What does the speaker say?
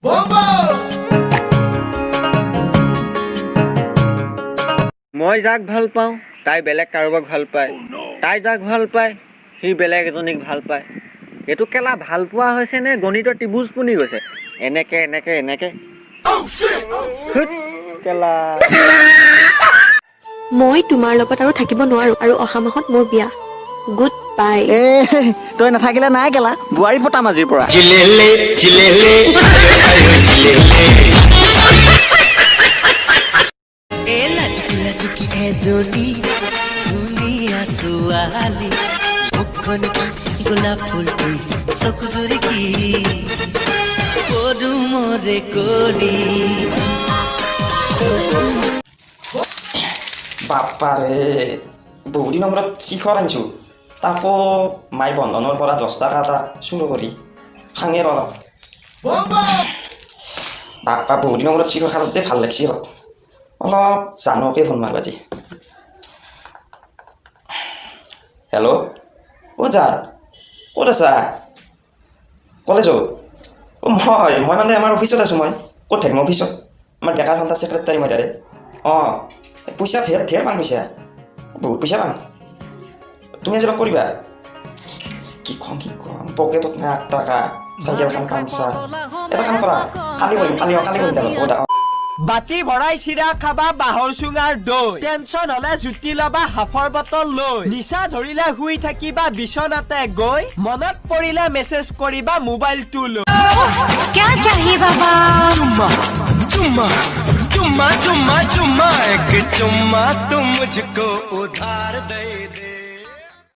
মই যাক ভাল পাওঁ তাই বেলেগ কাৰোবাক ভাল পায়, তাই যাক ভাল পায় সি বেলেগ এজনীক ভাল পায়। এইটো কেলা ভাল পোৱা হৈছে নে গণিতৰ ত্ৰিভুজ পুনি গৈছে? এনেকে এনেকে এনেকে কেলা। মই তোমাৰ লগত আৰু থাকিব নোৱাৰো আৰু অহা মাহত মোৰ বিয়া। Good bye. তই নাথাকিলে নাই কেলা, বোৱাৰী পতাম আজিৰ পৰা। গোলাপ ফুল চকুজুৰি কি পদুমৰে কলি। বাপ্পাৰে বহুদিনৰ মূৰত চিখৰ আনিছোঁ, তাকো মাই বন্ধনৰ পৰা 10 টকা এটা চুৰ কৰি খাঙেৰ অলপ। বাপ্পা বহুদিনৰ মূৰত চিখৰ খাওঁতে ভাল লাগছি, অলপ জানকে ফোন মাৰিব আজি। হেল্ল', অ' জান ক'ত আছা? কলেজত? মই মানে আমাৰ অফিচত আছোঁ। মই ক'ত থাকিম অফিচত? আমাৰ ডেকাৰ সন্থা ছেক্ৰেটাৰী মই তাৰে। অঁ পইচা ঢেৰ পাম, পইচা বহুত পইচা পাম। তুমি আজি লগ কৰিবা? কি কম পকেটত নাই 8 টকা, চাইকেলখন পামচা। এটা কাম কৰা, কালি কৰিম দাদা। বাতি ভৰাই চিৰা খাবা বাঁহৰ চুঙাৰ দৈ, টেনচন হলে জুতি লবা হাফৰ বটল লৈ, নিচা ধৰিলে শুই থাকিবা বিচনাতে গৈ, মনত পৰিলে মেছেজ কৰিবা মোবাইলটো লৈ। क्या चाहिए बाबा? चुम्मा चुम्मा चुम्मा चुम्मा चुम्मा एक चुम्मा तुम मुझको उधार दे।